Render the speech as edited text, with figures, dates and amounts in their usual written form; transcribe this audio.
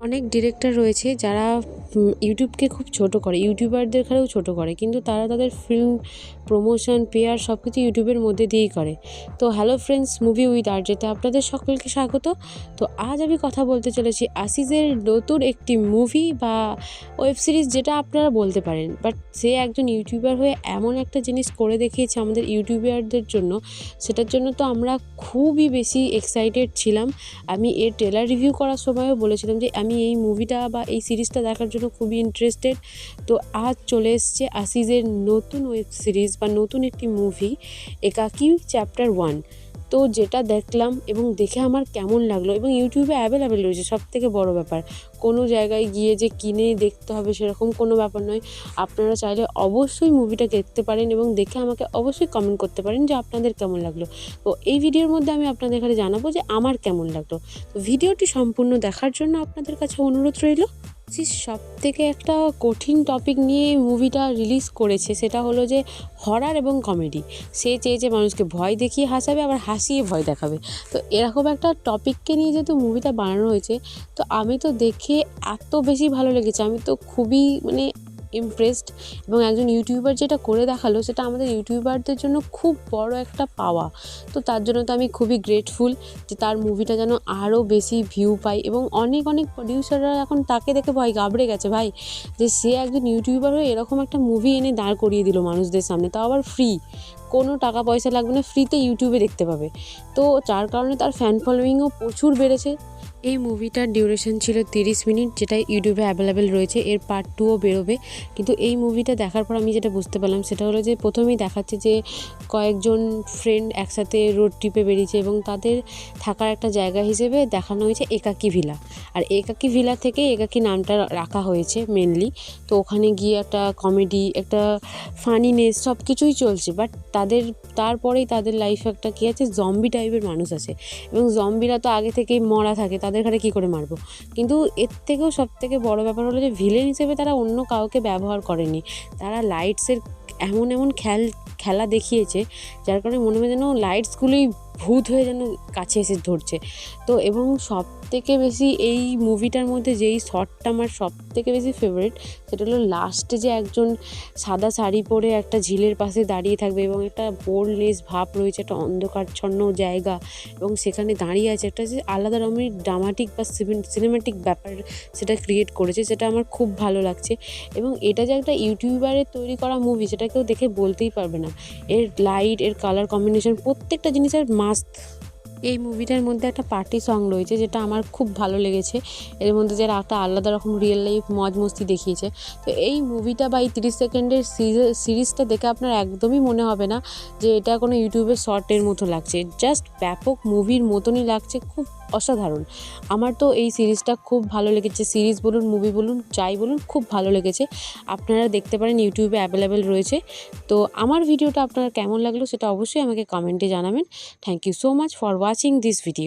অনেক ডিরেক্টর রয়েছে যারা ইউটিউবকে খুব ছোট করে, ইউটিউবারদের খেলেও ছোট করে, কিন্তু তারা তাদের ফিল্ম প্রমোশন পেয়ার সব কিছু ইউটিউবের মধ্যে দিয়েই করে। তো হ্যালো ফ্রেন্ডস, মুভি উইথ আরজেতে আপনাদের সকলকে স্বাগত। তো আজ আমি কথা বলতে চলেছি আসিজের নতুন একটি মুভি বা ওয়েব সিরিজ, যেটা আপনারা বলতে পারেন, বাট সে একজন ইউটিউবার হয়ে এমন একটা জিনিস করে দেখিয়েছে আমাদের ইউটিউবারদের জন্য, সেটার জন্য তো আমরা খুবই বেশি এক্সাইটেড ছিলাম। আমি এর ট্রেলার রিভিউ করার সময়ও বলেছিলাম যে আমি এই মুভিটা বা এই সিরিজটা দেখার জন্য খুবই ইন্টারেস্টেড। তো আজ চলে এসছে আসিজের নতুন ওয়েব সিরিজ বা নতুন একটি মুভি, একাকী চ্যাপ্টার 1। তো যেটা দেখলাম এবং দেখে আমার কেমন লাগলো, এবং ইউটিউবে অ্যাভেলেবেল রয়েছে, সব থেকে বড়ো ব্যাপার। কোনো জায়গায় গিয়ে যে কিনে দেখতে হবে সেরকম কোনো ব্যাপার নয়। আপনারা চাইলে অবশ্যই মুভিটা দেখতে পারেন এবং দেখে আমাকে অবশ্যই কমেন্ট করতে পারেন যে আপনাদের কেমন লাগলো। তো এই ভিডিওর মধ্যে আমি আপনাদের এখানে জানাবো যে আমার কেমন লাগলো। তো ভিডিওটি সম্পূর্ণ দেখার জন্য আপনাদের কাছে অনুরোধ রইল। সব থেকে একটা কঠিন টপিক নিয়ে মুভিটা রিলিজ করেছে, সেটা হলো যে হরার এবং কমেডি। সে চেয়েছে মানুষকে ভয় দেখিয়ে হাসাবে, আবার হাসিয়ে ভয় দেখাবে। তো এরকম একটা টপিককে নিয়ে যেহেতু মুভিটা বানানো হয়েছে, তো আমি তো দেখে এত বেশি ভালো লেগেছে, আমি তো খুবই ইমপ্রেসড। এবং একজন ইউটিউবার যেটা করে দেখালো, সেটা আমাদের ইউটিউবারদের জন্য খুব বড় একটা পাওয়া। তো তার জন্য তো আমি খুবই গ্রেটফুল যে তার মুভিটা যেন আরও বেশি ভিউ পায়। এবং অনেক অনেক প্রডিউসাররা এখন তাকে দেখে ভয় ঘাবড়ে গেছে ভাই, যে সে একজন ইউটিউবার হয়ে এরকম একটা মুভি এনে দাঁড় করিয়ে দিল মানুষদের সামনে, তাও আবার ফ্রি, কোনো টাকা পয়সা লাগবে না, ফ্রিতে ইউটিউবে দেখতে পাবে। তো যার কারণে তার ফ্যান ফলোয়িংও প্রচুর বেড়েছে। এই মুভিটার ডিউরেশন ছিল 30 মিনিট, যেটা ইউটিউবে অ্যাভেলেবেল রয়েছে। এর পার্ট 2ও বেরোবে। কিন্তু এই মুভিটা দেখার পর আমি যেটা বুঝতে পারলাম, সেটা হলো যে প্রথমেই দেখাচ্ছে যে কয়েকজন ফ্রেন্ড একসাথে রোড ট্রিপে বেরিয়েছে এবং তাদের থাকার একটা জায়গা হিসেবে দেখানো হয়েছে একাকী ভিলা। আর একাকী ভিলা থেকে একাকী নামটা রাখা হয়েছে মেনলি। তো ওখানে গিয়ে একটা কমেডি, একটা ফানিনেস সব কিছুই চলছে। বাট তারপরেই তাদের লাইফে একটা কী আছে, জম্বি টাইপের মানুষ আছে, এবং জম্বিরা তো আগে থেকেই মরা থাকে, তাদের ঘাড়ে কী করে মারবো। কিন্তু এর থেকেও সব থেকে বড়ো ব্যাপার হলো যে ভিলেন হিসেবে তারা অন্য কাউকে ব্যবহার করেনি। তারা লাইটসের এমন এমন খেলা দেখিয়েছে, যার কারণে মনে হয় যেন লাইটসগুলোই ভূত হয়ে যেন কাছে এসে ধরছে। তো এবং সব থেকে বেশি এই মুভিটার মধ্যে যেই শটটা আমার সব থেকে বেশি ফেভারিট, সেটা হলো লাস্টে যে একজন সাদা শাড়ি পরে একটা ঝিলের পাশে দাঁড়িয়ে থাকবে এবং একটা বোল্ডনেস ভাব রয়েছে, একটা অন্ধকারচ্ছন্ন জায়গা, এবং সেখানে দাঁড়িয়ে আছে একটা যে আলাদা রকমের ড্রামাটিক বা সিনেম্যাটিক ব্যাপার সেটা ক্রিয়েট করেছে, সেটা আমার খুব ভালো লাগছে। এবং এটা যে একটা ইউটিউবারের তৈরি করা মুভি, সেটা কেউ দেখে বলতেই পারবে না। এর লাইট, এর কালার কম্বিনেশন, প্রত্যেকটা জিনিসের মাস্ত। এই মুভিটার মধ্যে একটা পার্টি সং রয়েছে, যেটা আমার খুব ভালো লেগেছে। এর মধ্যে যারা একটা আলাদা রকম রিয়েল লাইফ মজ মস্তি দেখিয়েছে। তো এই মুভিটা বা এই 30 সেকেন্ডের সিরিজটা দেখে আপনার একদমই মনে হবে না যে এটা কোনো ইউটিউবের শর্টের মতো লাগছে। জাস্ট ব্যাপক মুভির মতনই লাগছে, খুব অসাধারণ। আমার তো এই সিরিজটা খুব ভালো লেগেছে, সিরিজ বলুন, মুভি বলুন, যাই বলুন, খুব ভালো লেগেছে। আপনারা দেখতে পারেন, ইউটিউবে অ্যাভেলেবেল রয়েছে। তো আমার ভিডিওটা আপনার কেমন লাগলো সেটা অবশ্যই আমাকে কমেন্টে জানাবেন। Thank you so much for watching this video.